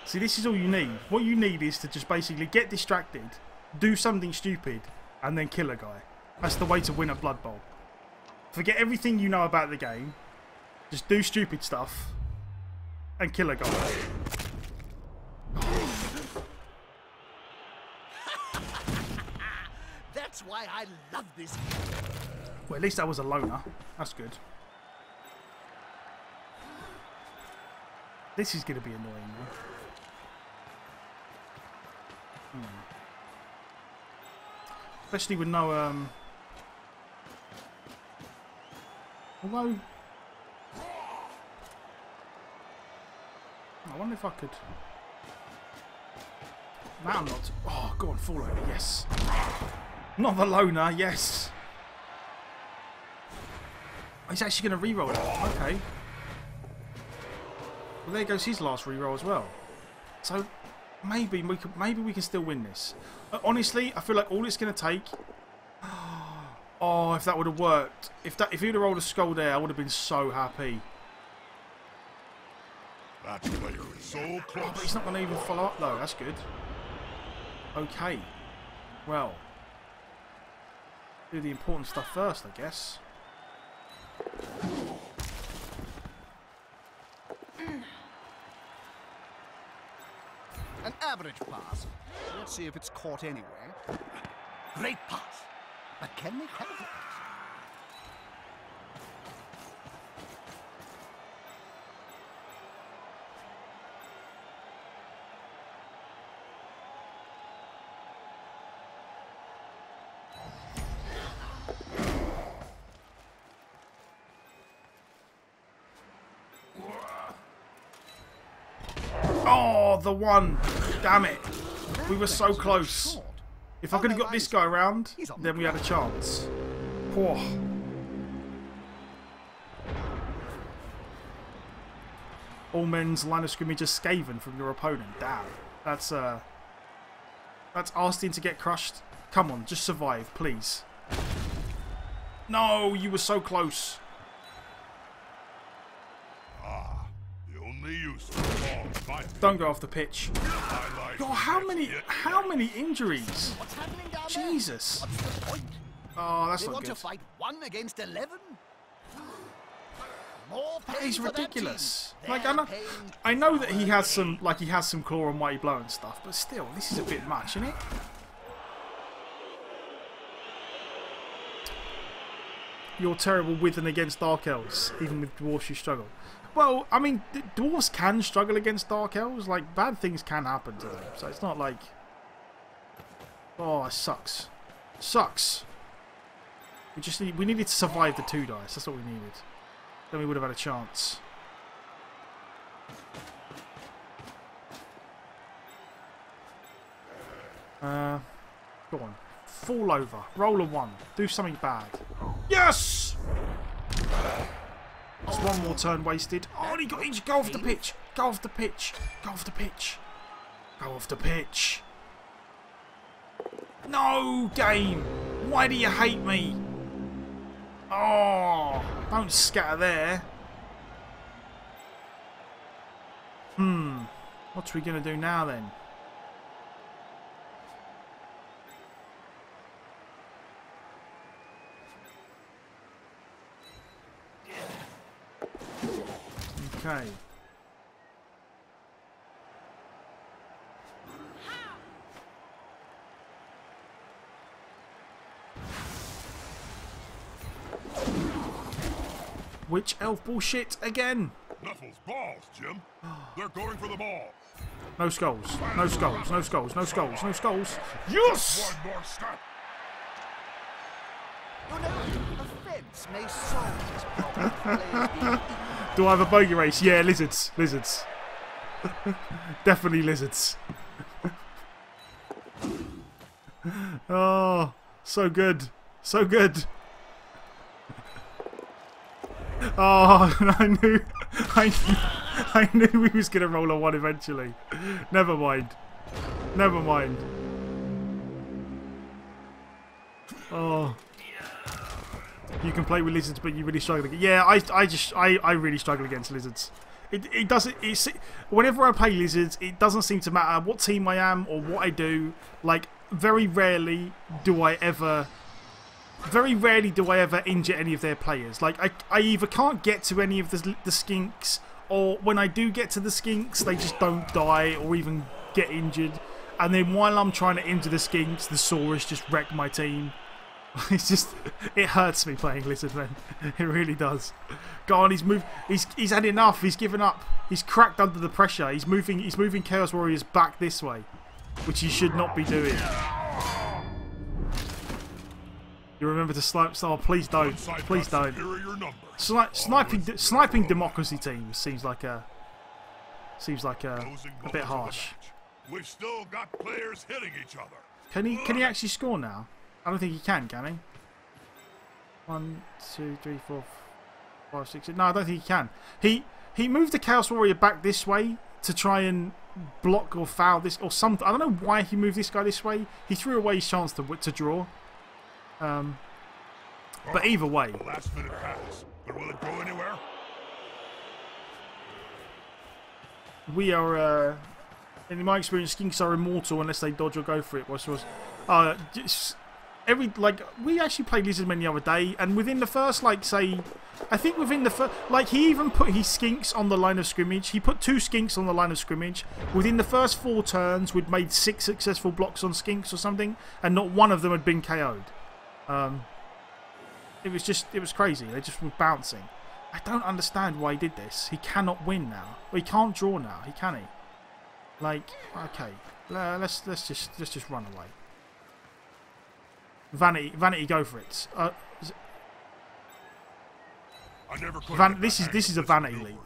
See, this is all you need. What you need is to just basically get distracted, do something stupid, and then kill a guy. That's the way to win a Blood Bowl. Forget everything you know about the game. Just do stupid stuff and kill a guy. That's why I love this. Well, at least that was a loner. That's good. This is going to be annoying now. Especially with no, although, I wonder if I could. Now I'm not. Oh, go on, fall over, yes. Not the loner, yes. Oh, he's actually going to re-roll it. Okay. Well, there goes his last re-roll as well. So maybe we can still win this. Honestly, I feel like all it's going to take. Oh, if that would have worked. If he'd have rolled a skull there, I would have been so happy. That player is so close. Oh, but he's not going to even follow up though. That's good. Okay. Well. Do the important stuff first, I guess. An average pass. Let's see if it's caught anyway. Great pass. But can they have it? Oh, the one. Damn it. We were so close. If I could have got this guy around, then we had a chance. Poor. All men's line of scrimmage are scaven from your opponent. Damn. That's asking to get crushed. Come on, just survive, please. No, you were so close. The only use of the ball is my Don't go off the pitch. God, how many injuries? What's happening down there? Jesus. What's the point? Oh, that's They not want good. to fight 1 against 11? More That pain is for that ridiculous. team. Like Their I know pain that he has some claw on Mighty Blow and stuff, but still, this is a bit much, isn't it? You're terrible with and against Dark Elves. Even with Dwarves you struggle. Well, I mean, Dwarves can struggle against Dark Elves. Like, bad things can happen to them. So it's not like... Oh, it sucks. Sucks. We needed to survive the 2 dice. That's what we needed. Then we would have had a chance. Go on. Fall over. Roll a 1. Do something bad. Yes! That's one more turn wasted. Oh, and he got injured. Go off the pitch. Go off the pitch. Go off the pitch. Go off the pitch. No, game. Why do you hate me? Oh, don't scatter there. What's we going to do now then? Okay. Which elf bullshit again? Knuckles balls, Jim. They're going for the ball. No skulls. No skulls. No skulls. No skulls. No skulls. Yes! One more step. You know, a fence may solve this problem. Players being Do I have a bogey race? Yeah, lizards. Lizards. Definitely lizards. Oh, so good. So good. Oh, I knew we was going to roll a 1 eventually. Never mind. Never mind. Oh. You can play with lizards, but you really struggle. Yeah, I really struggle against lizards. It doesn't. Whenever I play lizards, it doesn't seem to matter what team I am or what I do. Like, very rarely do I ever injure any of their players. Like, I either can't get to any of the skinks, or when I do get to the skinks, they just don't die or even get injured. And then while I'm trying to injure the skinks, the Saurus just wreck my team. It's just, it hurts me playing lizard men. It really does. Go on, he's had enough. He's given up. He's cracked under the pressure. He's moving Chaos Warriors back this way, which he should not be doing. You remember to snipe. Oh, please don't. Please don't. Sniping democracy teams seems like a bit harsh. We've still got players hitting each other. Can he actually score now? I don't think he can he? 1, 2, 3, 4, 5, 6. No, I don't think he can. He moved the Chaos Warrior back this way to try and block or foul this or something. I don't know why he moved this guy this way. He threw away his chance to draw. But either way, Last minute pass, but will it go anywhere? we are. In my experience, skinks are immortal unless they dodge or go for it. We actually played Lizardmen the other day, and within the first, I think within the first, he even put his skinks on the line of scrimmage. He put 2 skinks on the line of scrimmage. Within the first 4 turns, we'd made 6 successful blocks on skinks or something, and not one of them had been KO'd. It was crazy. They just were bouncing. I don't understand why he did this. He cannot win now. Well, he can't draw now. Can he? Okay, let's just run away. Vanity, go for it. I never This is a vanity leap.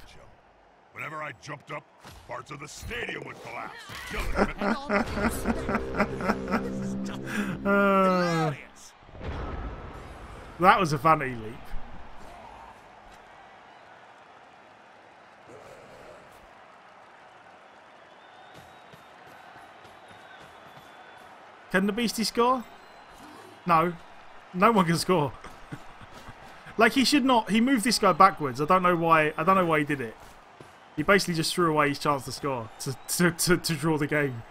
When Whenever I jumped up, parts of the stadium would collapse. Killing me. Hang on, this is just hilarious. That was a vanity leap. Can the Beastie score? No. No one can score. Like, he should not. He moved this guy backwards. I don't know why. I don't know why he did it. He basically just threw away his chance to score to draw the game.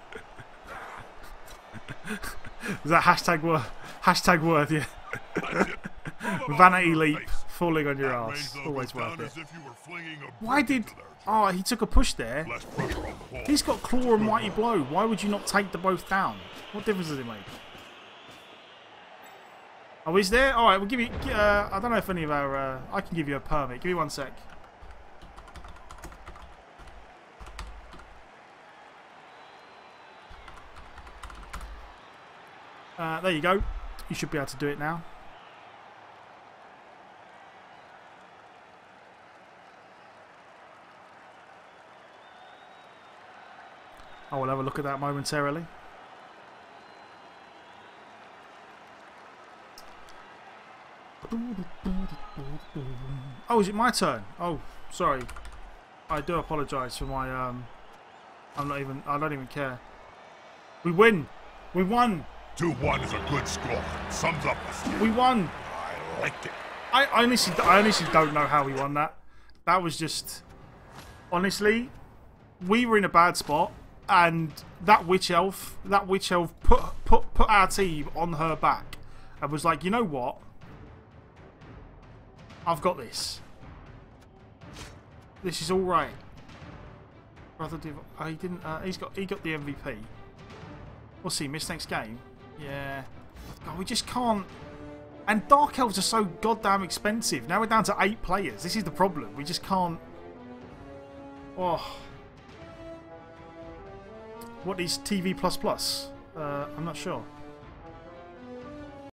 Is that hashtag worth? Yeah. Vanity leap, falling on your ass. Always worth it. Why did? Oh, he took a push there. He's got claw and mighty blow. Why would you not take the both down? What difference does it make? Oh, is there? All right, we'll give you. I don't know if any of our. I can give you a permit. Give me 1 sec. There you go. You should be able to do it now. I will have a look at that momentarily. Oh, is it my turn? Oh, sorry. I do apologise for my I don't even care. We win. We won. 2-1 is a good score. Sums up the score. We won. I liked it. I honestly don't know how we won that. That was just, honestly, we were in a bad spot, and that witch elf put our team on her back, and was like, you know what? I've got this. This is all right. Brother, he didn't. He got the MVP. What's he missed next game? Yeah. God, we just can't. And Dark Elves are so goddamn expensive. Now we're down to 8 players. This is the problem. We just can't. Oh. What is TV++? I'm not sure.